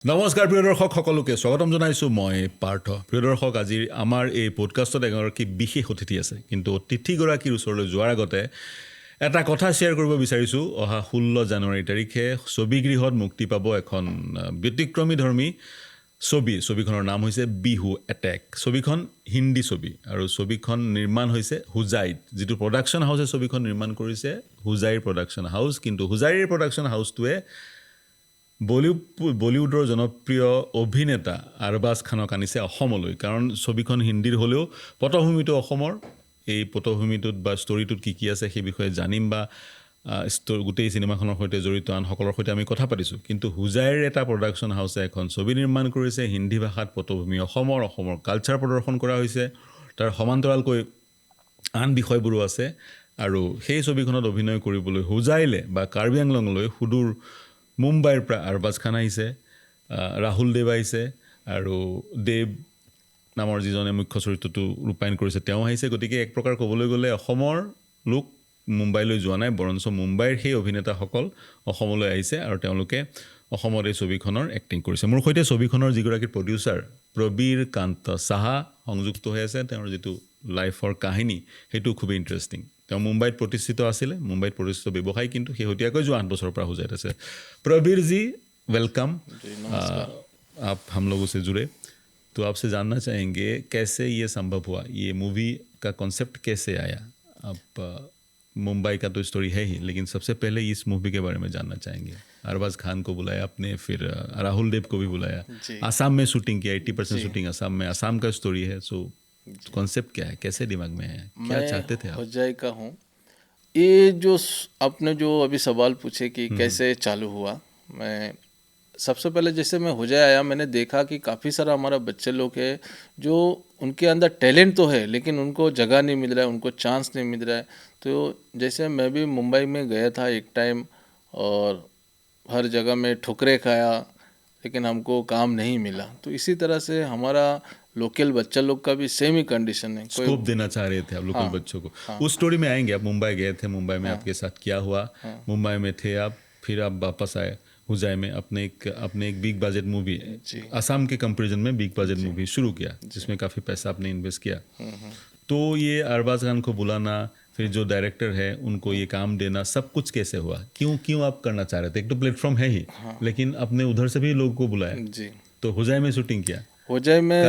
নমস্কাৰ প্ৰিয় দৰ্শক সকলোকে স্বাগতম জনাইছোঁ মই পাৰ্থ। প্ৰিয় দৰ্শক, আজি আমাৰ এই পডকাষ্টত এগৰাকী বিশেষ অতিথি আছে, কিন্তু অতিথিগৰাকীৰ ওচৰলৈ যোৱাৰ আগতে এটা কথা শ্বেয়াৰ কৰিব বিচাৰিছোঁ। অহা 16 জানুৱাৰী তাৰিখে ছবিগৃহত মুক্তি পাব এখন ব্যতিক্ৰমীধৰ্মী ছবিখনৰ নাম হৈছে বিহু এটেক। ছবিখন হিন্দী ছবি আৰু ছবিখন নিৰ্মাণ হৈছে হুজাইত, যিটো প্ৰডাকশ্যন হাউচে ছবিখন নিৰ্মাণ কৰিছে হুজাইৰ প্ৰডাকশ্যন হাউচ। কিন্তু হুজাইৰ প্ৰডাকশ্যন হাউচটোৱে বলিউডৰ জনপ্ৰিয় অভিনেতা আৰবাজ খানক আনিছে অসমলৈ, কাৰণ ছবিখন হিন্দীৰ হ'লেও পটভূমিটো অসমৰ। এই পটভূমিটোত বা ষ্টৰিটোত কি আছে সেই বিষয়ে জানিম, বা গোটেই চিনেমাখনৰ সৈতে জড়িত আনসকলৰ সৈতে আমি কথা পাতিছোঁ। কিন্তু হুজাইৰ এটা প্ৰডাকশ্যন হাউচে এখন ছবি নিৰ্মাণ কৰিছে হিন্দী ভাষাত, পটভূমি অসমৰ কালচাৰ প্ৰদৰ্শন কৰা হৈছে, তাৰ সমান্তৰালকৈ আন বিষয়বোৰো আছে। আৰু সেই ছবিখনত অভিনয় কৰিবলৈ হুজাইলে বা কাৰ্বি আংলঙলৈ সুদূৰ মুম্বাইৰ পৰা আৰবাজ খান আহিছে, ৰাহুল দেৱ আহিছে, আৰু দেৱ নামৰ যিজনে মুখ্য চৰিত্ৰটো ৰূপায়ণ কৰিছে তেওঁ আহিছে। গতিকে এক প্ৰকাৰ ক'বলৈ গ'লে অসমৰ লোক মুম্বাইলৈ যোৱা নাই, বৰঞ্চ মুম্বাইৰ সেই অভিনেতাসকল অসমলৈ আহিছে আৰু তেওঁলোকে অসমত এই ছবিখনৰ এক্টিং কৰিছে। মোৰ সৈতে ছবিখনৰ যিগৰাকী প্ৰডিউচাৰ প্ৰবীৰ কান্ত সাহা সংযুক্ত হৈ আছে। তেওঁৰ যিটো লাইফৰ কাহিনী সেইটো খুবেই ইণ্টাৰেষ্টিং। তেওঁ মুম্বাইত প্ৰতিষ্ঠিত আছিলে, মুম্বাইত প্ৰতিষ্ঠিত ব্যৱসায়ী, কিন্তু শেহতীয়াকৈ যোৱা 8 বছৰৰ পৰা হুজাইত আছে। प्रवीर जी वेलकम। आप हम लोगों से जुड़े, तो आपसे जानना चाहेंगे कैसे ये संभव हुआ, ये मूवी का कॉन्सेप्ट कैसे आया। आप मुंबई का तो स्टोरी है ही, लेकिन सबसे पहले इस मूवी के बारे में जानना चाहेंगे। अरबाज खान को बुलाया आपने, फिर राहुल देव को भी बुलाया, आसाम में शूटिंग किया, 80% शूटिंग आसाम में, आसाम का स्टोरी है। सो कॉन्सेप्ट क्या है, कैसे दिमाग में है, क्या चाहते थे आप? मैं हुजाई का हूँ। ये जो आपने जो अभी सवाल पूछे कि कैसे चालू हुआ, मैं सबसे पहले जैसे मैं हुजाई आया, मैंने देखा कि काफ़ी सारा हमारा बच्चे लोग है जो उनके अंदर टैलेंट तो है, लेकिन उनको जगह नहीं मिल रहा है, उनको चांस नहीं मिल रहा है। तो जैसे मैं भी मुंबई में गया था एक टाइम, और हर जगह में ठुकरे खाया, लेकिन हमको काम नहीं मिला। तो इसी तरह से हमारा लोकल बच्चा लोग का भी सेम ही कंडीशन है। स्कोप देना चाह रहे थे आप लोकल बच्चों को। उस स्टोरी में आएंगे। आप मुंबई गए थे, मुंबई में आपके साथ क्या हुआ? मुंबई में थे आप, फिर आप वापस आए हुजाई में, अपने एक बिग बजट मूवी, आसाम के कंपैरिजन में बिग बजट मूवी शुरू किया, जिसमें काफ़ी पैसा आपने इन्वेस्ट किया। तो ये अरबाज खान को बुलाना, फिर जो डायरेक्टर है उनको ये काम देना, सब कुछ कैसे हुआ? क्यों आप करना चाह रहे थे? एक तो प्लेटफॉर्म है ही, लेकिन अपने उधर से भी लोगों को बुलाया जी। तो हुजाई में शूटिंग किया, हुजाई में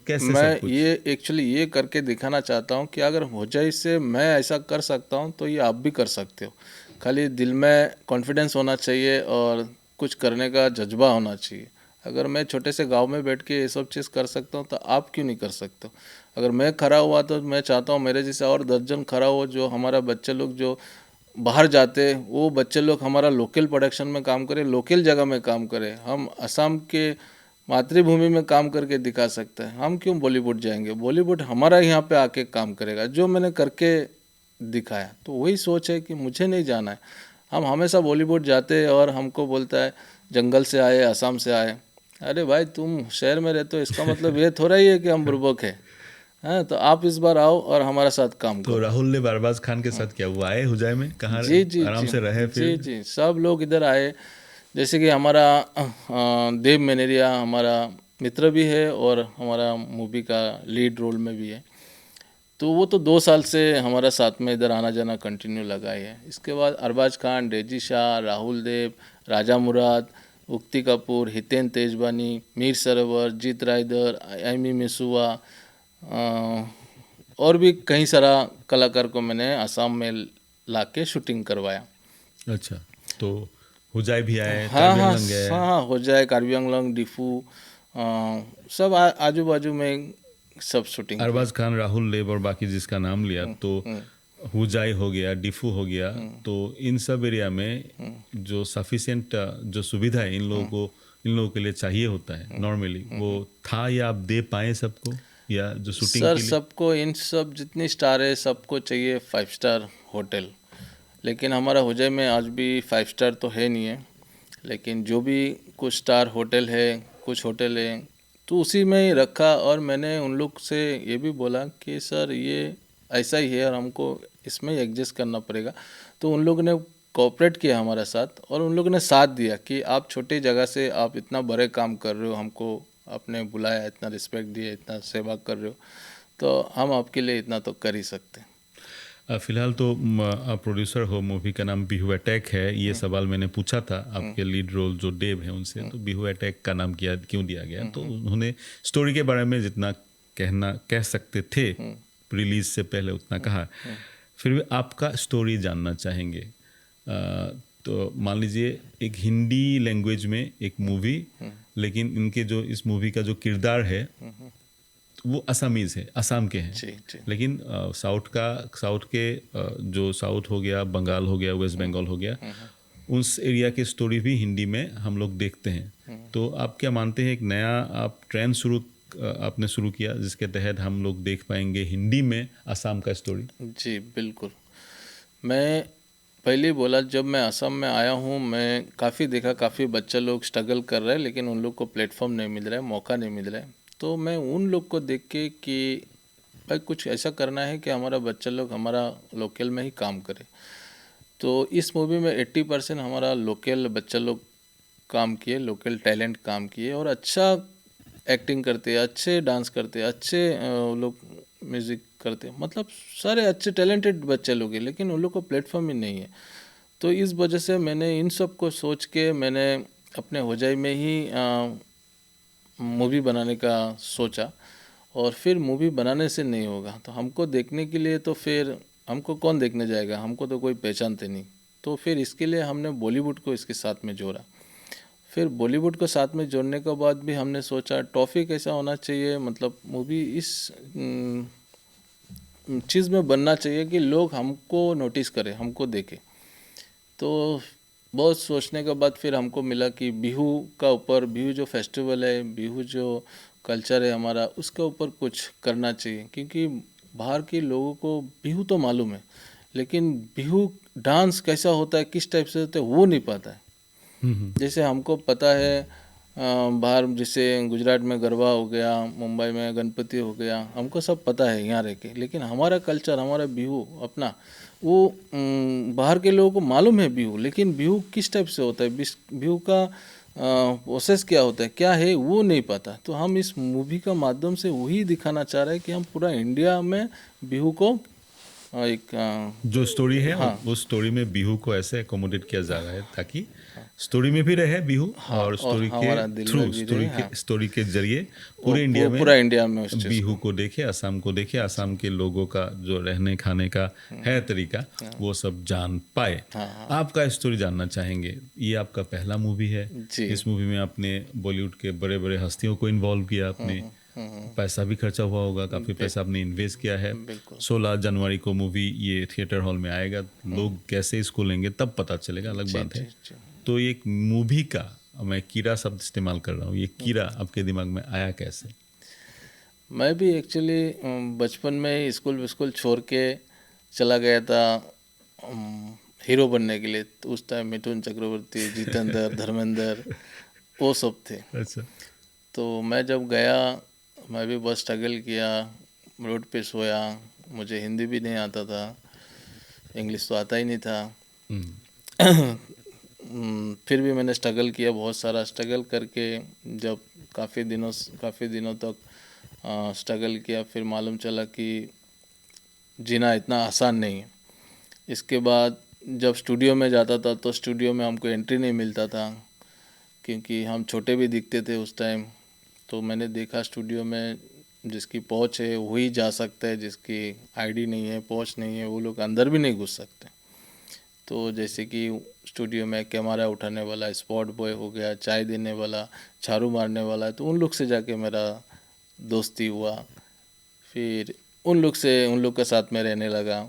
कैसे मैं सब कुछ? ये एक्चुअली ये करके दिखाना चाहता हूँ कि अगर हुजाई से मैं ऐसा कर सकता हूँ तो ये आप भी कर सकते हो। खाली दिल में कॉन्फिडेंस होना चाहिए और कुछ करने का जज्बा होना चाहिए। अगर मैं छोटे से गांव में बैठ के ये सब चीज़ कर सकता हूँ तो आप क्यों नहीं कर सकते हो? अगर मैं खड़ा हुआ तो मैं चाहता हूँ मेरे जैसे और 10 जन खड़ा हो, जो हमारा बच्चे लोग जो बाहर जाते वो बच्चे लोग हमारा लोकल प्रोडक्शन में काम करें, लोकल जगह में काम करें। हम असम के मातृभूमि में काम करके दिखा सकते हैं। हम क्यों बॉलीवुड जाएंगे? बॉलीवुड हमारा यहाँ पे आके काम करेगा, जो मैंने करके दिखाया। तो वही सोच है कि मुझे नहीं जाना है। हम हमेशा बॉलीवुड जाते और हमको बोलता है जंगल से आए, असम से आए। अरे भाई, तुम शहर में रहते हो, इसका मतलब ये थोड़ा ही है कि हम बुर्बक है। हाँ, तो आप इस बार आओ और हमारे साथ काम तो करो। राहुल ने अरबाज खान के साथ क्या हुआ? आए हुजाई में, कहाँ जी जी आराम जी से रहे? जी फिर जी, सब लोग इधर आए। जैसे कि हमारा देव मेनेरिया हमारा मित्र भी है और हमारा मूवी का लीड रोल में भी है। तो वो तो 2 साल से हमारा साथ में इधर आना जाना कंटिन्यू लगा ही है। इसके बाद अरबाज खान, रेजी शाह, राहुल देव, राजा मुराद, उक्ति कपूर, हितेन तेजवानी, मीर सरोवर, जीत रायदर, एमी मिसुआ, और भी कई सारा कलाकार को मैंने आसाम में ला के शूटिंग करवाया। अच्छा, तो हुजाई भी आए, हाँ कार्बी हाँ आंगलंग गए? हाँ, हो जाए कार्बी आंगलंग, डिफू, सब आजू बाजू में सब शूटिंग किया। अरबाज खान, राहुल देव और बाकी जिसका नाम लिया, तो हुजाई हो गया, डिफू हो गया, तो इन सब एरिया में जो सफिशिएंट जो सुविधा है इन लोगों के लिए चाहिए होता है नॉर्मली, वो था या आप दे पाए सबको, या जो शूटिंग सर के लिए? सबको, इन सब जितनी स्टार है सबको चाहिए 5 स्टार होटल। लेकिन हमारा हुजाई में आज भी 5 स्टार तो है नहीं है, लेकिन जो भी कुछ स्टार होटल है, कुछ होटल है, तो उसी में ही रखा। और मैंने उन लोग से ये भी बोला कि सर ये ऐसा ही है और हमको इसमें एडजस्ट करना पड़ेगा। तो उन लोगों ने कोऑपरेट किया हमारे साथ और उन लोगों ने साथ दिया कि आप छोटी जगह से आप इतना बड़े काम कर रहे हो, हमको आपने बुलाया, इतना रिस्पेक्ट दिया, इतना सेवा कर रहे हो, तो हम आपके लिए इतना तो कर ही सकते हैं। फिलहाल तो प्रोड्यूसर हो, मूवी का नाम बिहू अटैक है। ये सवाल मैंने पूछा था आपके लीड रोल जो देव है उनसे, तो बिहू अटैक का नाम क्यों दिया गया? तो उन्होंने स्टोरी के बारे में जितना कह सकते थे रिलीज से पहले उतना कहा। फिर भी आपका स्टोरी जानना चाहेंगे। तो मान लीजिए एक हिंदी लैंग्वेज में एक मूवी, लेकिन इनके जो इस मूवी का जो किरदार है वो असमीज़ है, असम के हैं। जी जी लेकिन साउथ के जो साउथ हो गया, बंगाल हो गया, वेस्ट बंगाल हो गया, उस एरिया की स्टोरी भी हिंदी में हम लोग देखते हैं। तो आप क्या मानते हैं एक नया आप ट्रेंड आपने शुरू किया जिसके तहत हम लोग देख पाएंगे हिंदी में असम का स्टोरी? जी बिल्कुल। मैं पहले ही बोला, जब मैं असम में आया हूँ, मैं काफ़ी देखा, काफ़ी बच्चे लोग स्ट्रगल कर रहे हैं, लेकिन उन लोग को प्लेटफॉर्म नहीं मिल रहा है, मौका नहीं मिल रहा है। तो मैं उन लोग को देख के कि भाई कुछ ऐसा करना है कि हमारा बच्चा लोग हमारा लोकल में ही काम करे। तो इस मूवी में 80% हमारा लोकल बच्चा लोग काम किए, लोकल टैलेंट काम किए और अच्छा एक्टिंग करते हैं, अच्छे डांस करते हैं, अच्छे वो लोग म्यूज़िक करते हैं, मतलब सारे अच्छे टैलेंटेड बच्चे लोग हैं, लेकिन उन लोग को प्लेटफॉर्म ही नहीं है। तो इस वजह से मैंने इन सब को सोच के मैंने अपने होजाई में ही मूवी बनाने का सोचा। और फिर मूवी बनाने से नहीं होगा, तो हमको देखने के लिए, तो फिर हमको कौन देखने जाएगा, हमको तो कोई पहचानते नहीं। तो फिर इसके लिए हमने बॉलीवुड को इसके साथ में जोड़ा। फिर बॉलीवुड को साथ में जोड़ने के बाद भी हमने सोचा टॉपिक ऐसा होना चाहिए, मतलब मूवी इस चीज़ में बनना चाहिए कि लोग हमको नोटिस करें, हमको देखें। तो बहुत सोचने के बाद फिर हमको मिला कि बिहू का ऊपर, बिहू जो फेस्टिवल है, बिहू जो कल्चर है हमारा, उसके ऊपर कुछ करना चाहिए। क्योंकि बाहर के लोगों को बिहू तो मालूम है, लेकिन बिहू डांस कैसा होता है, किस टाइप से होता है, वो नहीं पता है। जैसे हमको पता है बाहर, जैसे गुजरात में गरबा हो गया, मुंबई में गणपति हो गया, हमको सब पता है यहाँ रह के, लेकिन हमारा कल्चर, हमारा बिहू अपना, वो बाहर के लोगों को मालूम है बिहू, लेकिन बिहू किस टाइप से होता है, बिहू का प्रोसेस क्या होता है, क्या है, वो नहीं पता। तो हम इस मूवी का माध्यम से वही दिखाना चाह रहे हैं कि हम पूरा इंडिया में बिहू को एक जो स्टोरी है हाँ, उस स्टोरी में बिहू को ऐसे एकोमोडेट किया जा रहा है ताकि स्टोरी में भी रहे बिहू, हाँ, और स्टोरी के हमारा दिल थ्रू, में भी रहे। हाँ, स्टोरी के जरिए पूरे इंडिया में पूरा इंडिया में उस चीज़ बिहू को देखे, असम को देखे, असम के लोगों का जो रहने खाने का है तरीका, वो सब जान पाए। आपका स्टोरी जानना चाहेंगे। ये आपका पहला मूवी है। जी इस मूवी में आपने बॉलीवुड के बड़े बड़े हस्तियों को इन्वॉल्व किया, आपने पैसा भी खर्चा हुआ होगा, काफ़ी पैसा आपने इन्वेस्ट किया है। बिल्कुल 16 जनवरी को मूवी ये थिएटर हॉल में आएगा, लोग कैसे इसको लेंगे तब पता चलेगा, अलग बात है। जी। तो एक मूवी का, मैं कीड़ा शब्द इस्तेमाल कर रहा हूँ, ये कीड़ा आपके दिमाग में आया कैसे? मैं भी एक्चुअली बचपन में ही स्कूल छोड़ के चला गया था हीरो बनने के लिए। तो उस टाइम मिथुन चक्रवर्ती, जितेंद्र, धर्मेंद्र, वो सब थे। अच्छा। तो मैं जब गया, मैं भी बहुत स्ट्रगल किया, रोड पे सोया, मुझे हिंदी भी नहीं आता था, इंग्लिश तो आता ही नहीं था। फिर भी मैंने स्ट्रगल किया, बहुत सारा स्ट्रगल करके जब काफ़ी दिनों तक स्ट्रगल किया, फिर मालूम चला कि जीना इतना आसान नहीं है। इसके बाद जब स्टूडियो में जाता था तो स्टूडियो में हमको एंट्री नहीं मिलता था, क्योंकि हम छोटे भी दिखते थे उस टाइम। तो मैंने देखा स्टूडियो में जिसकी पहुंच है वही जा सकता है, जिसकी आईडी नहीं है, पहुंच नहीं है, वो लोग अंदर भी नहीं घुस सकते। तो जैसे कि स्टूडियो में कैमरा उठाने वाला स्पॉट बॉय हो गया, चाय देने वाला, झाड़ू मारने वाला, तो उन लोग से जाके मेरा दोस्ती हुआ। फिर उन लोग के साथ में रहने लगा।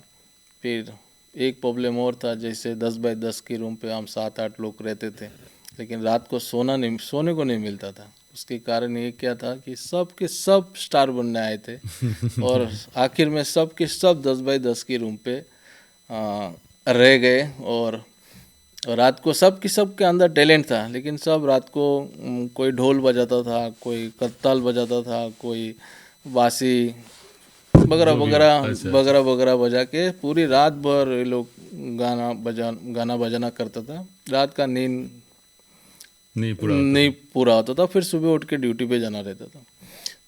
फिर एक प्रॉब्लम और था, जैसे 10 बाय 10 की रूम पे हम 7-8 लोग रहते थे, लेकिन रात को सोने को नहीं मिलता था। उसके कारण ये क्या था कि सब के सब स्टार बनने आए थे और आखिर में सब के सब 10 बाय 10 की रूम पे रह गए। और रात को सब के अंदर टैलेंट था, लेकिन सब रात को कोई ढोल बजाता था, कोई करताल बजाता था, कोई बांसी वगैरह जो भी हो। वगैरह अच्छा, वगैरह वगैरह बजा के पूरी रात भर ये लोग गाना बजाना करता था। रात का नींद नहीं पूरा होता था, फिर सुबह उठ के ड्यूटी पे जाना रहता था।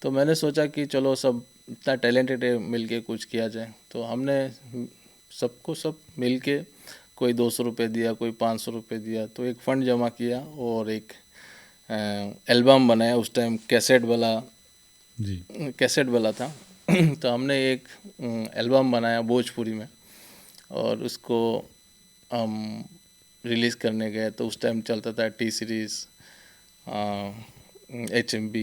तो मैंने सोचा कि चलो सब इतना टैलेंटेड है, मिल के कुछ किया जाए। तो हमने सबको सब मिल के कोई 200 रुपये दिया, कोई 500 रुपये दिया, तो एक फ़ंड जमा किया और एक एल्बम बनाया। उस टाइम कैसेट वाला था तो हमने एक एल्बम बनाया भोजपुरी में और उसको हम रिलीज़ करने गए। तो उस टाइम चलता था टी सीरीज़, HMB,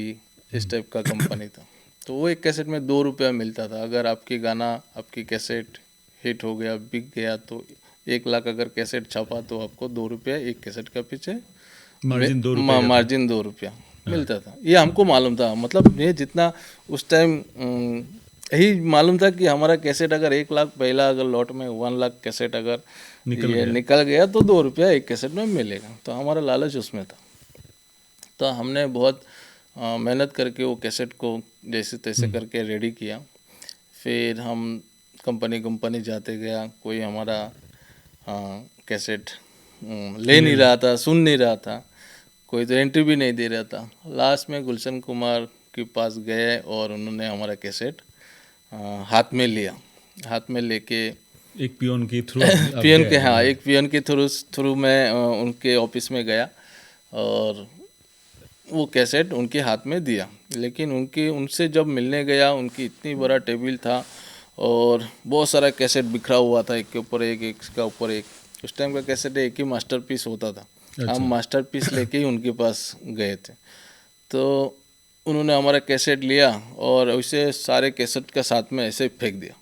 इस टाइप का कंपनी था। तो वो एक कैसेट में 2 रुपया मिलता था। अगर आपकी कैसेट हिट हो गया, बिक गया, तो 1 लाख अगर कैसेट छपा तो आपको 2 रुपया एक कैसेट का पीछे मार्जिन 2 रुपये मार्जिन 2 रुपया मिलता था। ये हमको मालूम था, मतलब ये जितना उस टाइम यही मालूम था कि हमारा कैसेट अगर 1 लाख पहला अगर लॉट में 1 लाख कैसेट अगर निकल गया तो 2 रुपया एक कैसेट में मिलेगा। तो हमारा लालच उसमें था। तो हमने बहुत मेहनत करके वो कैसेट को जैसे तैसे करके रेडी किया। फिर हम कंपनी जाते गया, कोई हमारा कैसेट ले नहीं रहा था, सुन नहीं रहा था, कोई तो एंट्री भी नहीं दे रहा था। लास्ट में गुलशन कुमार के पास गए और उन्होंने हमारा कैसेट हाथ में लिया। हाथ में लेके एक पियोन के थ्रू एक पियोन के थ्रू मैं उनके ऑफिस में गया और वो कैसेट उनके हाथ में दिया। लेकिन उनसे जब मिलने गया, उनकी इतनी बड़ा टेबल था और बहुत सारा कैसेट बिखरा हुआ था, एक के ऊपर एक का ऊपर एक। उस टाइम का कैसेट एक ही मास्टरपीस होता था। हम मास्टरपीस लेके ही उनके पास गए थे। तो उन्होंने हमारा कैसेट लिया और वैसे सारे कैसेट का साथ में ऐसे फेंक दिया।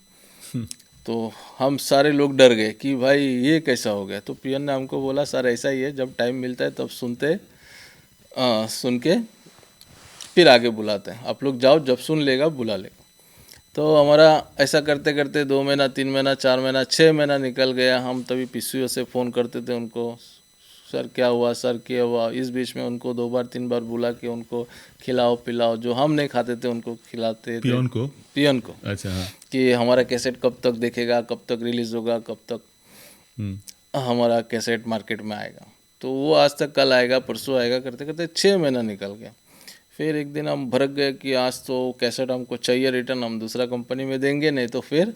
तो हम सारे लोग डर गए कि भाई ये कैसा हो गया। तो पियन ने हमको बोला, सर ऐसा ही है, जब टाइम मिलता है तब सुन के फिर आगे बुलाते हैं, आप लोग जाओ, जब सुन लेगा बुला लेगा। तो हमारा ऐसा करते करते 2 महीना, 3 महीना, 4 महीना, 6 महीना निकल गया। हम तभी PCO से फ़ोन करते थे उनको, सर क्या हुआ, सर क्या हुआ। इस बीच में उनको 2 बार 3 बार बुला के उनको खिलाओ पिलाओ, जो हम नहीं खाते थे उनको खिलाते थे पियन को। अच्छा हाँ। कि हमारा कैसेट कब तक देखेगा, कब तक रिलीज़ होगा, कब तक हमारा कैसेट मार्केट में आएगा। तो वो आज तक कल आएगा, परसों आएगा, करते करते 6 महीना निकल गया। फिर एक दिन हम भड़क गए कि आज तो कैसेट हमको चाहिए रिटर्न, हम दूसरा कंपनी में देंगे, नहीं तो फिर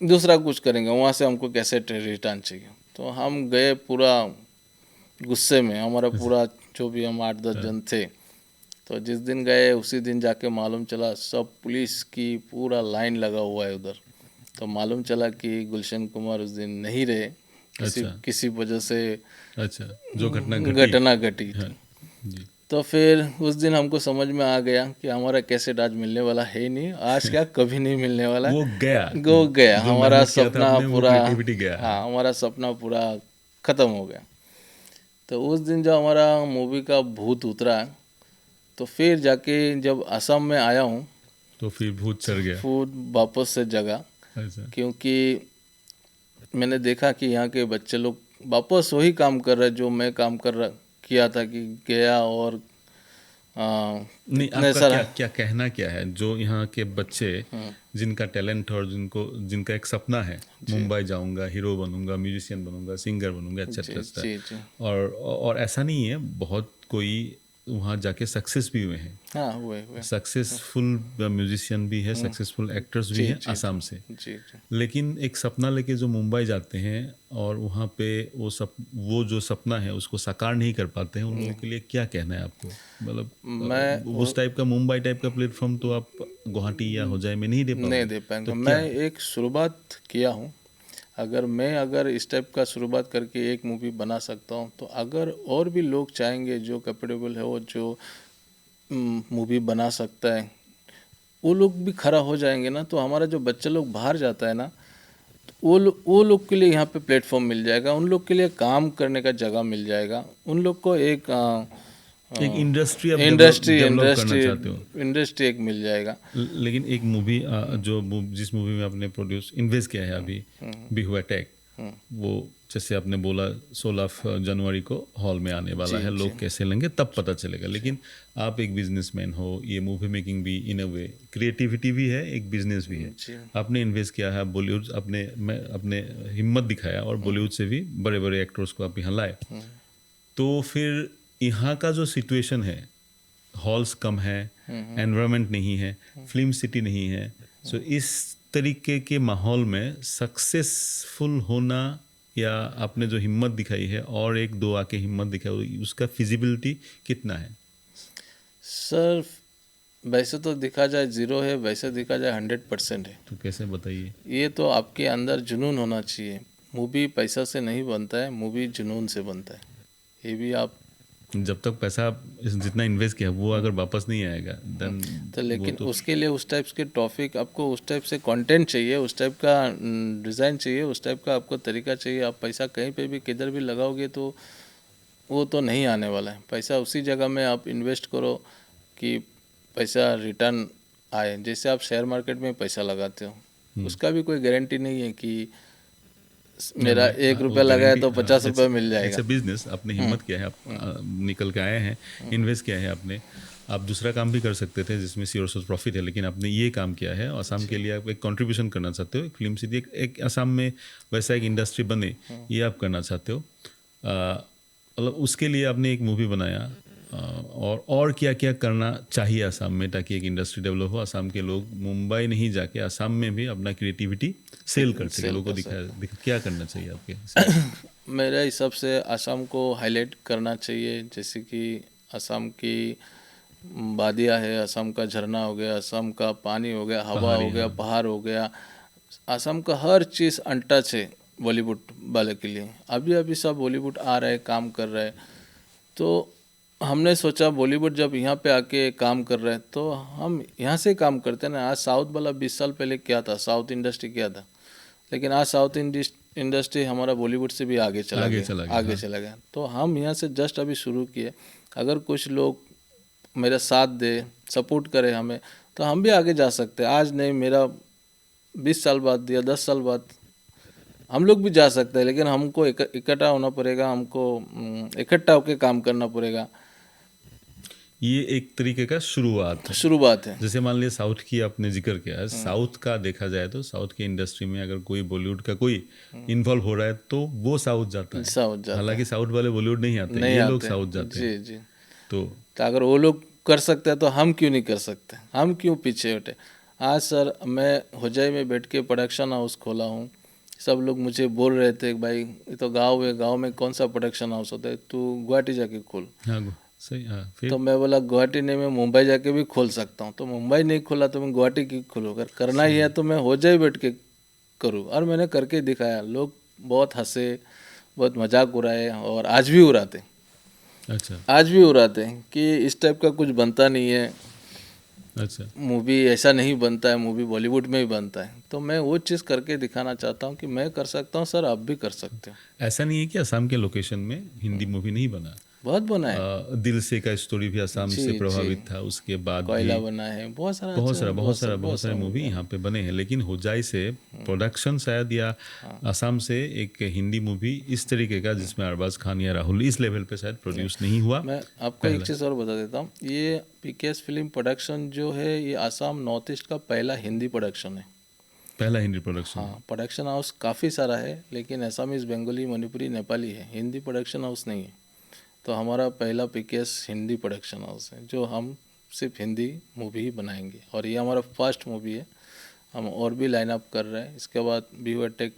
दूसरा कुछ करेंगे, वहाँ से हमको कैसेट रिटर्न चाहिए। तो हम गए पूरा गुस्से में, हमारा पूरा जो भी हम 8-10 जन थे। तो जिस दिन गए उसी दिन जाके मालूम चला सब पुलिस की पूरा लाइन लगा हुआ है उधर। तो मालूम चला कि गुलशन कुमार उस दिन नहीं रहे, किसी वजह से जो घटना घटी थी। तो फिर उस दिन हमको समझ में आ गया कि हमारा कैसेट आज मिलने वाला है ही नहीं, आज क्या कभी नहीं मिलने वाला। वो गया हमारा सपना पूरा। हाँ, हमारा सपना पूरा ख़त्म हो गया। तो उस दिन जब हमारा मूवी का भूत उतरा, तो फिर जाके जब असम में आया हूँ तो फिर भूत चढ़ गया, भूत वापस से जगा। क्योंकि मैंने देखा कि यहाँ के बच्चे लोग वापस वही काम कर रहे जो मैं काम किया था, कि गया और नहीं, आपका क्या कहना क्या है, जो यहाँ के बच्चे जिनका टैलेंट और जिनका एक सपना है, मुंबई जाऊंगा, हीरो बनूंगा, म्यूजिशियन बनूंगा, सिंगर बनूंगा, एक्सेट्रा, और ऐसा नहीं है, बहुत कोई वहाँ जाके सक्सेस भी हुए हैं। हाँ, हुए सक्सेसफुल म्यूजिशियन भी है, सक्सेसफुल एक्टर्स भी हैं आसाम से। लेकिन एक सपना लेके जो मुंबई जाते हैं और वहाँ पे वो जो सपना है उसको साकार नहीं कर पाते हैं, उन लोगों के लिए क्या कहना है आपको? मतलब उस टाइप का मुंबई टाइप का प्लेटफॉर्म तो आप गुवाहाटी या हो जाए में नहीं दे पाएंगे। मैं एक शुरुआत किया हूँ। अगर इस टाइप का शुरुआत करके एक मूवी बना सकता हूँ, तो अगर और भी लोग चाहेंगे जो कैपेबल है, वो जो मूवी बना सकता है, वो लोग भी खड़ा हो जाएंगे ना, तो हमारा जो बच्चे लोग बाहर जाता है ना, तो वो लोग के लिए यहाँ पे प्लेटफॉर्म मिल जाएगा, उन लोग के लिए काम करने का जगह मिल जाएगा, उन लोग को एक इंडस्ट्री एक मिल जाएगा। लेकिन एक मूवी जिस मूवी में आपने प्रोड्यूस इन्वेस्ट किया है अभी, बिहू अटैक, वो जैसे आपने बोला 16 जनवरी को हॉल में आने वाला है, लोग कैसे लेंगे तब पता चलेगा। लेकिन आप एक बिजनेसमैन हो, ये मूवी मेकिंग भी इन अ वे क्रिएटिविटी भी है, एक बिजनेस भी है। आपने इन्वेस्ट किया है बॉलीवुड, अपने हिम्मत दिखाया और बॉलीवुड से भी बड़े बड़े एक्टर्स को आप यहाँ लाए। तो फिर यहाँ का जो सिचुएशन है, हॉल्स कम है, एनवायरनमेंट नहीं है, फिल्म सिटी नहीं है, सो इस तरीके के माहौल में सक्सेसफुल होना, या आपने जो हिम्मत दिखाई है और एक दो आके हिम्मत दिखाई, उसका फिजिबिलिटी कितना है? सर वैसे तो दिखा जाए 0 है, वैसे दिखा जाए 100% है। तो कैसे बताइए? ये तो आपके अंदर जुनून होना चाहिए। मूवी पैसा से नहीं बनता है, मूवी जुनून से बनता है। ये भी आप जब तक पैसा जितना इन्वेस्ट किया वो अगर वापस नहीं आएगा देन तो, लेकिन उसके लिए उस टाइप के टॉपिक, आपको उस टाइप से कंटेंट चाहिए, उस टाइप का डिज़ाइन चाहिए, उस टाइप का आपको तरीका चाहिए। आप पैसा कहीं पे भी किधर भी लगाओगे तो वो तो नहीं आने वाला है। पैसा उसी जगह में आप इन्वेस्ट करो कि पैसा रिटर्न आए। जैसे आप शेयर मार्केट में पैसा लगाते हो, उसका भी कोई गारंटी नहीं है कि मेरा 1 रुपया लगाया तो 50 रुपये मिल जाएगा। It's a business. आपने हिम्मत किया है, आप निकल के आए हैं, इन्वेस्ट किया है आपने। आप दूसरा काम भी कर सकते थे जिसमें सोर्स ऑफ प्रॉफिट है, लेकिन आपने ये काम किया है। असम के लिए आप एक कंट्रीब्यूशन करना चाहते हो, एक फिल्म सिटी, एक असम में वैसा एक इंडस्ट्री बने, ये आप करना चाहते हो। मतलब उसके लिए आपने एक मूवी बनाया। और क्या क्या करना चाहिए असम में ताकि एक इंडस्ट्री डेवलप हो, असम के लोग मुंबई नहीं जाके असम में भी अपना क्रिएटिविटी सेल कर सके, लोगों को क्या करना चाहिए आपके? मेरे हिसाब से असम को हाईलाइट करना चाहिए। जैसे कि असम की वादियाँ है, असम का झरना हो गया, असम का पानी हो गया, हवा हो गया, पहाड़ हो गया। असम का हर चीज़ अनटच है बॉलीवुड वाले के लिए। अभी अभी सब बॉलीवुड आ रहे हैं, काम कर रहे हैं। तो हमने सोचा बॉलीवुड जब यहाँ पे आके काम कर रहे हैं तो हम यहाँ से काम करते हैं ना। आज साउथ वाला 20 साल पहले क्या था, साउथ इंडस्ट्री क्या था, लेकिन आज साउथ इंडस्ट्री हमारा बॉलीवुड से भी आगे चला गया। तो हम यहाँ से जस्ट अभी शुरू किए। अगर कुछ लोग मेरा साथ दे, सपोर्ट करे हमें, तो हम भी आगे जा सकते हैं। आज नहीं, मेरा 20 साल बाद या 10 साल बाद हम लोग भी जा सकते हैं, लेकिन हमको इकट्ठा होना पड़ेगा, हमको इकट्ठा होकर काम करना पड़ेगा। ये एक तरीके का शुरुआत है। जैसे मान लिया साउथ की आपने जिक्र किया है, साउथ का देखा जाए तो साउथ की इंडस्ट्री में अगर कोई बॉलीवुड का कोई इन्वॉल्व हो रहा है तो वो साउथ जाता है। हालांकि साउथ वाले बॉलीवुड नहीं आते, ये लोग साउथ जाते हैं। जी। तो अगर वो लोग कर सकते हैं तो हम क्यों नहीं कर सकते, हम क्यों पीछे हटे। आज सर मैं होजाई में बैठ के प्रोडक्शन हाउस खोला हूँ। सब लोग मुझे बोल रहे थे कि भाई ये तो गाँव है, गाँव में कौन सा प्रोडक्शन हाउस होता है, तू गुवाहाटी जाके खोल। सही। फिर तो मैं बोला गुवाहाटी नहीं, मैं मुंबई जाके भी खोल सकता हूँ। तो मुंबई नहीं खोला तो मैं गुवाहाटी क्यों खोलूँ। अगर करना ही है तो मैं होजाई बैठ के करूँ। और मैंने करके दिखाया। लोग बहुत हंसे, बहुत मजाक उड़ाए और आज भी उड़ाते। अच्छा, आज भी उड़ाते हैं कि इस टाइप का कुछ बनता नहीं है। अच्छा, मूवी ऐसा नहीं बनता है, मूवी बॉलीवुड में ही बनता है। तो मैं वो चीज़ करके दिखाना चाहता हूँ कि मैं कर सकता हूँ सर, आप भी कर सकते हो। ऐसा नहीं है कि असम के लोकेशन में हिंदी मूवी नहीं बना, बहुत बना है। दिल से का स्टोरी भी असम से प्रभावित था, उसके बाद कोयला बना है, बहुत सारे मूवी यहाँ पे बने हैं। लेकिन होजाई से प्रोडक्शन शायद, या असम से एक हिंदी मूवी इस तरीके का जिसमें अरबाज खान या राहुल इस लेवल पे शायद प्रोड्यूस नहीं हुआ। मैं आपको एक चीज़ और बता देता हूँ। ये पीकेएस फिल्म प्रोडक्शन जो है, ये असम नॉर्थ ईस्ट का पहला हिंदी प्रोडक्शन है। पहला हिंदी प्रोडक्शन। हाँ, प्रोडक्शन हाउस काफ़ी सारा है, लेकिन असमीज, बंगाली, मणिपुरी, नेपाली है, हिंदी प्रोडक्शन हाउस नहीं है। तो हमारा पहला पीकेएस हिंदी प्रोडक्शन हाउस है, जो हम सिर्फ हिंदी मूवी ही बनाएंगे। और ये हमारा फर्स्ट मूवी है। हम और भी लाइन अप कर रहे हैं। इसके बाद व्यू अटैक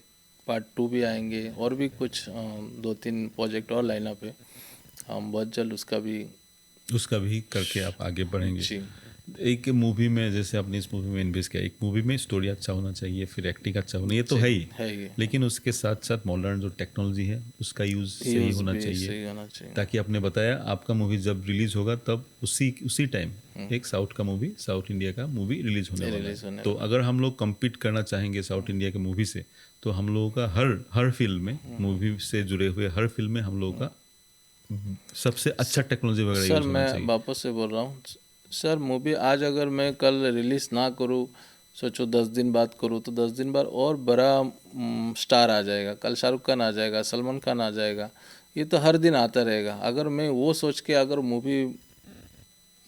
पार्ट 2 भी आएंगे, और भी कुछ 2-3 प्रोजेक्ट और लाइन अप है। हम बहुत जल्द उसका भी करके आप आगे बढ़ेंगे। जी। एक मूवी में, जैसे आपने इस मूवी में इन्वेस्ट किया, एक मूवी में स्टोरी अच्छा होना चाहिए, फिर एक्टिंग अच्छा होना, ये तो है ही, लेकिन उसके साथ साथ मॉडर्न जो टेक्नोलॉजी है उसका यूज़ सही होना चाहिए। ताकि आपने बताया आपका मूवी जब रिलीज होगा तब उसी टाइम एक साउथ का मूवी, साउथ इंडिया का मूवी रिलीज होने वाला है। तो अगर हम लोग कम्पीट करना चाहेंगे साउथ इंडिया के मूवी से, तो हम लोगों का हर फिल्म में, मूवी से जुड़े हुए हर फिल्म में हम लोगों का सबसे अच्छा टेक्नोलॉजी वगैरह यूज होना चाहिए। मैं वापस से बोल रहा हूँ सर, मूवी आज अगर मैं कल रिलीज़ ना करूँ, सोचो 10 दिन बाद करूँ तो 10 दिन बाद और बड़ा स्टार आ जाएगा, कल शाहरुख खान आ जाएगा, सलमान खान आ जाएगा, ये तो हर दिन आता रहेगा। अगर मैं वो सोच के अगर मूवी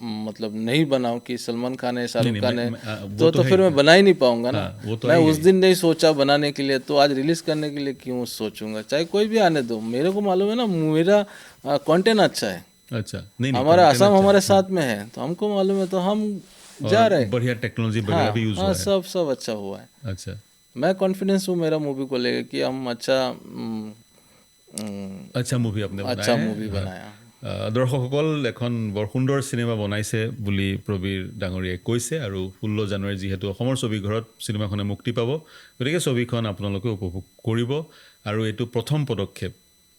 मतलब नहीं बनाऊं कि सलमान खान है, नहीं शाहरुख नहीं खान है, वो तो है फिर ही। मैं बना ही नहीं पाऊंगा ना। हाँ वो तो मैं है उस ही। दिन नहीं सोचा बनाने के लिए, तो आज रिलीज करने के लिए क्यों सोचूंगा? चाहे कोई भी आने दो, मेरे को मालूम है ना मेरा कंटेंट अच्छा है, अच्छा नहीं नहीं हमारा कंटेंट असम अच्छा है। हमारे हाँ साथ में है, तो हमको मालूम है, तो हम जा और रहे। बढ़िया टेक्नोलॉजी हाँ वगैरह भी यूज़ हाँ, हुआ है। सब सब अच्छा हुआ है। अच्छा मैं कॉन्फिडेंस हूँ मेरा मूवी को लेकर कि हम আচ্ছা মুভি আপুনি अच्छा বনায় मूवी হয়। बनाया। দৰ্শকসকল এখন বৰ সুন্দৰ চিনেমা বনাইছে বুলি প্ৰবীৰ ডাঙৰীয়াই কৈছে আৰু 16 জানুৱাৰী যিহেতু অসমৰ ছবিঘৰত চিনেমাখনে মুক্তি পাব, গতিকে ছবিখন আপোনালোকে উপভোগ কৰিব। আৰু এইটো প্ৰথম পদক্ষেপ,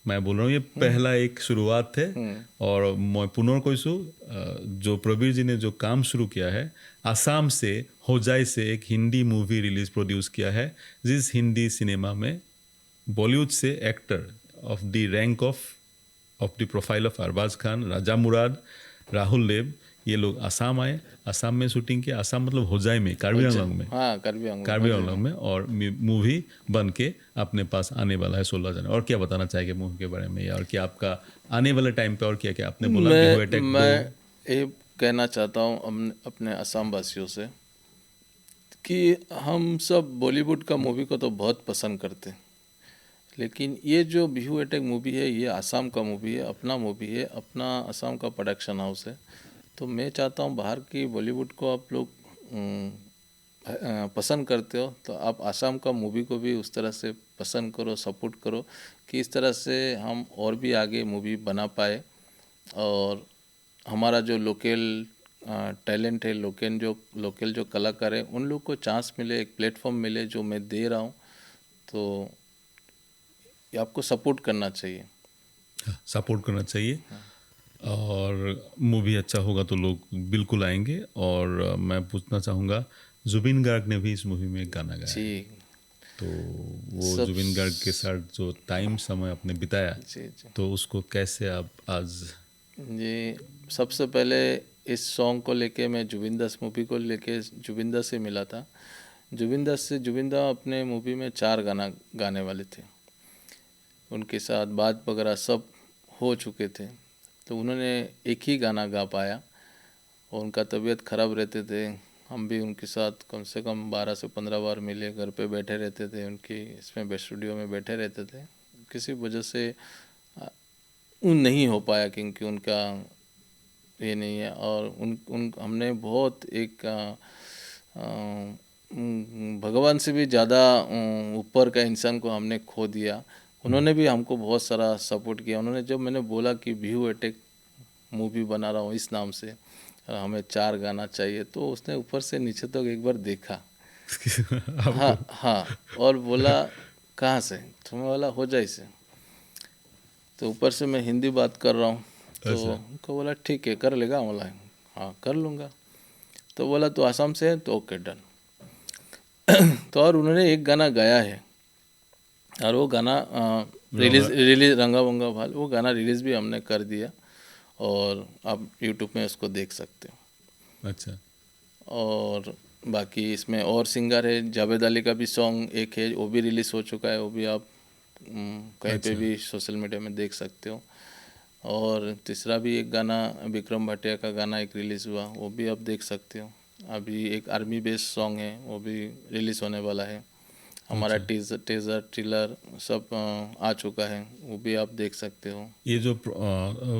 मैं बोल रहा हूँ ये पहला एक शुरुआत है। और मैं पुनः কৈছোঁ जो प्रवीर जी ने जो काम शुरू किया है, आसाम से होजाई से एक हिंदी मूवी रिलीज प्रोड्यूस किया है, जिस हिंदी सिनेमा में बॉलीवुड से actor of the rank of the profile of Arbaaz Khan, Raja Murad, Rahul Dev, ये लोग आसाम आए, आसाम में शूटिंग किया। आसाम मतलब होजाई में, कार्बी आंगलॉन्ग में, हाँ कार्बी कार्बी आंगलॉन्ग आंगलॉन्ग में। और मूवी बन के अपने पास आने वाला है 16 जनवरी। और क्या बताना चाहेंगे मूवी के बारे में, और क्या आपका आने वाले टाइम पे और क्या क्या आपने बोला बिहू अटैक 2? मैं ये कहना चाहता हूँ अपने असम वासियों से कि हम सब बॉलीवुड का मूवी को तो बहुत पसंद करते हैं, लेकिन ये जो बिहू अटैक मूवी है, ये आसाम का मूवी है, अपना मूवी है, अपना आसाम का प्रोडक्शन हाउस है। तो मैं चाहता हूँ बाहर की बॉलीवुड को आप लोग पसंद करते हो तो आप आसाम का मूवी को भी उस तरह से पसंद करो, सपोर्ट करो, कि इस तरह से हम और भी आगे मूवी बना पाए, और हमारा जो लोकल टैलेंट है, लोकल जो कलाकार है, उन लोग को चांस मिले, एक प्लेटफॉर्म मिले जो मैं दे रहा हूँ। तो ये आपको सपोर्ट करना चाहिए। सपोर्ट करना चाहिए, और मूवी अच्छा होगा तो लोग बिल्कुल आएंगे। और मैं पूछना चाहूँगा, जुबिन गार्ग ने भी इस मूवी में एक गाना गाया जी है, तो वो सब जुबिन गार्ग के साथ जो टाइम समय आपने बिताया, जी जी तो उसको कैसे आप आज? जी सबसे पहले इस सॉन्ग को लेके मैं जुबिन दास मूवी को लेके जुबिन दास से मिला था। जुबिन दास अपने मूवी में 4 गाना गाने वाले थे, उनके साथ बात वगैरह सब हो चुके थे, तो उन्होंने एक ही गाना गा पाया, और उनका तबीयत ख़राब रहते थे। हम भी उनके साथ कम से कम 12 से 15 बार मिले, घर पे बैठे रहते थे, उनकी इसमें स्टूडियो में बैठे रहते थे। किसी वजह से नहीं हो पाया, क्योंकि उनका ये नहीं है। और उन हमने बहुत एक भगवान से भी ज़्यादा ऊपर का इंसान को हमने खो दिया। उन्होंने भी हमको बहुत सारा सपोर्ट किया। उन्होंने जब मैंने बोला कि बिहू अटैक मूवी बना रहा हूँ इस नाम से, हमें 4 गाना चाहिए, तो उसने ऊपर से नीचे तक एक बार देखा। हाँ आपको? हाँ, और बोला कहाँ से? तो मैं बोला होजाई से। तो ऊपर से मैं हिंदी बात कर रहा हूँ, तो अच्छा उनको बोला ठीक है कर लेगा? बोला हाँ कर लूँगा। तो बोला तो आसाम से है? तो ओके डन। तो और उन्होंने एक गाना गाया है, और वो गाना रिलीज रंगा वंगा भाल, वो गाना रिलीज़ भी हमने कर दिया, और आप यूट्यूब में उसको देख सकते हो। अच्छा और बाकी इसमें और सिंगर है, जावेद अली का भी सॉन्ग एक है, वो भी रिलीज़ हो चुका है, वो भी आप कहीं पे अच्छा। भी सोशल मीडिया में देख सकते हो। और तीसरा भी एक गाना विक्रम भाटिया का गाना एक रिलीज़ हुआ, वो भी आप देख सकते हो। अभी एक आर्मी बेस्ड सॉन्ग है, वो भी रिलीज़ होने वाला है। हमारा टीज़र ट्रेलर सब आ चुका है, वो भी आप देख सकते हो। ये जो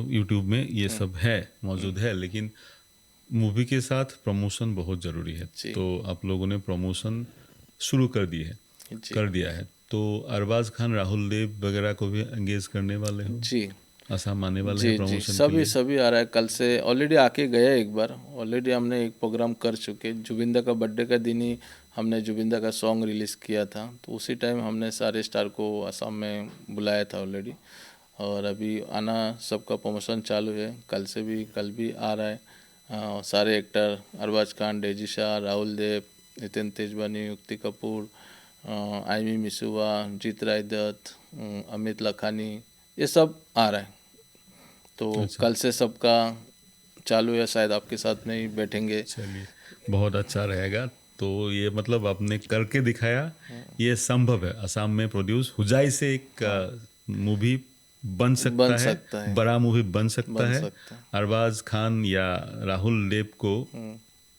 यूट्यूब में ये सब है मौजूद है, लेकिन मूवी के साथ प्रमोशन बहुत ज़रूरी है, जी तो आप लोगों ने प्रमोशन शुरू कर दी है, जी कर दिया है। तो अरबाज खान, राहुल देव वगैरह को भी एंगेज करने वाले हो? जी आसाम आने वाले जी हैं जी प्रमोशन के सभी लिए? सभी आ रहा है। कल से ऑलरेडी आके गए एक बार, ऑलरेडी हमने एक प्रोग्राम कर चुके। जुबिंदा का बर्थडे का दिन ही हमने जुबिंदा का सॉन्ग रिलीज़ किया था, तो उसी टाइम हमने सारे स्टार को आसाम में बुलाया था ऑलरेडी। और अभी आना सबका प्रमोशन चालू है, कल भी आ रहा है। सारे एक्टर अरबाज खान, डेजी शाह, राहुल देव, नितिन तेजवानी, युक्ति कपूर, आयमी मिसुआ, जीत राय दत्त, अमित लखानी, ये सब आ रहा है। तो अच्छा कल से सबका चालू है, शायद आपके साथ में ही बैठेंगे। चलिए बहुत अच्छा रहेगा। तो ये मतलब आपने करके दिखाया, ये संभव है। असम में प्रोड्यूस हुजाई से एक मूवी बन सकता है, बड़ा मूवी बन सकता है। अरबाज खान या राहुल देव को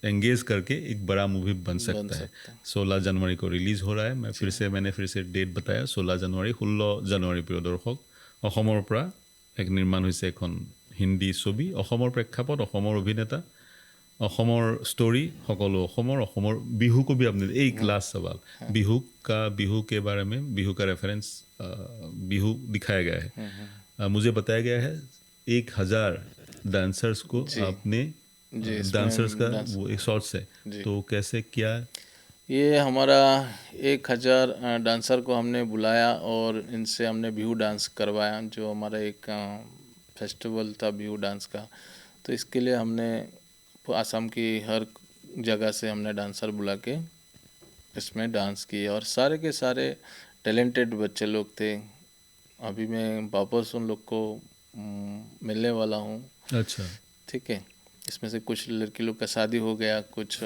एंगेज करके एक बड़ा मूवी बन सकता है। 16 जनवरी को रिलीज हो रहा है। मैंने फिर से डेट बताया, 16 जनवरी। 16 জানুৱাৰী প্ৰিয় দৰ্শক, অসমৰ পৰা এক নিৰ্মাণ হৈছে এখন হিন্দী ছবি। অসমৰ প্ৰেক্ষাপট, অসমৰ অভিনেতা, অসমৰ ষ্টৰী, সকলো অসমৰ बिहू को भी आपने एक लास्ट सवाल, बिहू के बारे में, बिहू का रेफरेंस बिहू दिखाया गया है। मुझे बताया गया है 1000 डांसर्स को आपने डांसर्स का वो एक शॉर्ट्स है, तो कैसे क्या? ये हमारा 1000 डांसर को हमने बुलाया और इनसे हमने बिहू डांस करवाया, जो हमारा एक फेस्टिवल था बिहू डांस का। तो इसके लिए हमने आसाम की हर जगह से हमने डांसर बुला के इसमें डांस किए और सारे के सारे टैलेंटेड बच्चे लोग थे। अभी मैं वापस उन लोग को मिलने वाला हूँ। अच्छा, ठीक है। इसमें से कुछ लड़की लोग का शादी हो गया, कुछ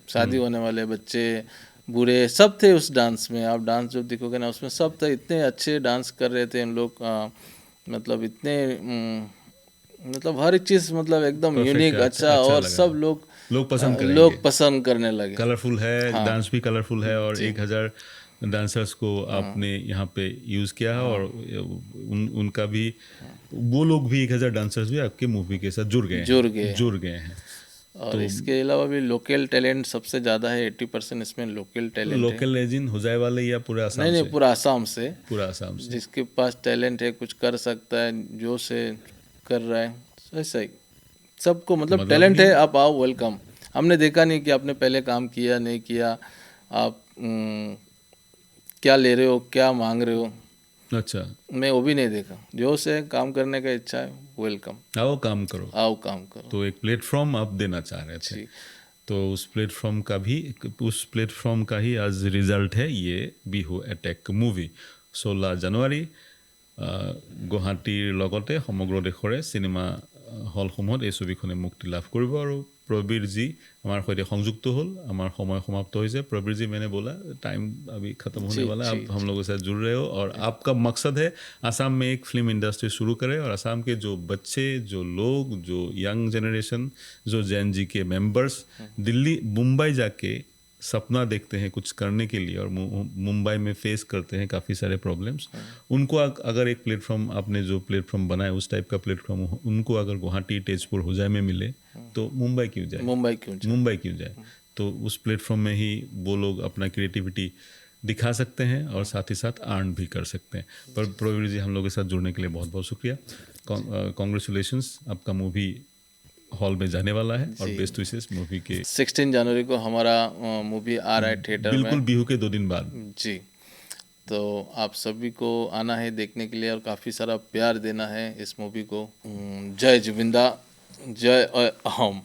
शादी होने वाले बच्चे बूढ़े सब थे उस डांस में। आप डांस जो देखोगे ना उसमें सब थे, इतने अच्छे डांस कर रहे थे इन लोग। मतलब इतने मतलब हर एक चीज़ मतलब एकदम यूनिक, अच्छा और सब लोग पसंद करने लगे। कलरफुल है, डांस भी कलरफुल है। और 1000 डांसर्स को आपने यहाँ पे यूज़ किया है और उनका भी, वो लोग भी 1000 डांसर्स भी आपके मूवी के साथ जुड़ गए हैं। और तो इसके अलावा भी लोकल टैलेंट सबसे ज़्यादा है, 80% इसमें लोकल टैलेंट। लोकल लेजेंड हो जाए वाले या पूरा आसाम से? नहीं, पूरा आसाम से। जिसके पास टैलेंट है, कुछ कर सकता है, जो से कर रहा है, ऐसा ही सबको मतलब टैलेंट है। आप आओ, वेलकम। हमने देखा नहीं कि आपने पहले काम किया नहीं किया, आप क्या ले रहे हो, क्या मांग रहे हो। अच्छा, मैं वो भी नहीं देखा। जो से काम करने का इच्छा है, वेलकम, आओ काम करो। तो एक प्लेटफॉर्म आप देना चाह रहे थे, तो उस प्लेटफॉर्म का ही आज रिजल्ट है ये बिहू एटेक मूवी। 16 জানুৱাৰী গুৱাহাটীৰ লগতে সমগ্ৰ দেশৰে চিনেমা হলসমূহত এই ছবিখনে মুক্তি লাভ কৰিব। আৰু प्रवीर जी हमारे सहित संयुक्त होल, हमारा समय समाप्त हो जाए। प्रवीर जी, मैंने बोला टाइम अभी खत्म होने वाला है, आप हम लोगों के साथ जुड़ रहे हो और आपका मकसद है आसाम में एक फिल्म इंडस्ट्री शुरू करें और आसाम के जो बच्चे, जो लोग, जो यंग जनरेशन, जो जैन जी के मेंबर्स दिल्ली मुंबई जाके सपना देखते हैं कुछ करने के लिए और मुंबई में फेस करते हैं काफ़ी सारे प्रॉब्लम्स, उनको अगर एक प्लेटफॉर्म, आपने जो प्लेटफॉर्म बनाया उस टाइप का प्लेटफॉर्म उनको अगर गुवाहाटी, तेजपुर, होजाई में मिले तो मुंबई क्यों जाए। तो उस प्लेटफॉर्म में ही वो लोग अपना क्रिएटिविटी दिखा सकते हैं और साथ ही साथ अर्न भी कर सकते हैं। पर प्रवीर जी, हम लोग के साथ जुड़ने के लिए बहुत बहुत शुक्रिया। कॉन्ग्रेचुलेशंस, आपका मूवी हॉल में जाने वाला है और बेस्ट विशेष मूवी के 16 जनवरी को हमारा मूवी आ रहा है थिएटर में, बिल्कुल बिहू के 2 दिन बाद जी। तो आप सभी को आना है देखने के लिए और काफ़ी सारा प्यार देना है इस मूवी को। जय जुबिंदा, जय अहम।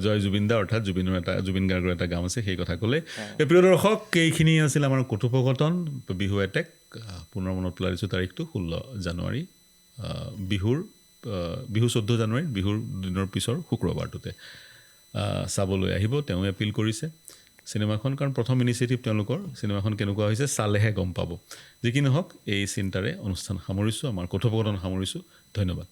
জয় জুবিনদা, অৰ্থাৎ জুবিন গাৰ্গৰ এটা গান আছে, সেই কথা ক'লে। প্ৰিয় দৰ্শক, এইখিনি আছিল আমাৰ কথোপকথন বিহু এটেক। পুনৰ মনত পেলাই দিছোঁ তাৰিখটো 16 জানুৱাৰী, বিহু 14 জানুৱাৰীত, বিহুৰ দিনৰ পিছৰ শুক্ৰবাৰটোতে চাবলৈ আহিব। তেওঁ এপিল কৰিছে চিনেমাখন, কাৰণ প্ৰথম ইনিচিয়েটিভ তেওঁলোকৰ। চিনেমাখন কেনেকুৱা হৈছে চালেহে গম পাব। যি কি নহওক, এই চিন্তাৰে অনুষ্ঠান সামৰিছোঁ, আমাৰ কথোপকথন সামৰিছোঁ। ধন্যবাদ।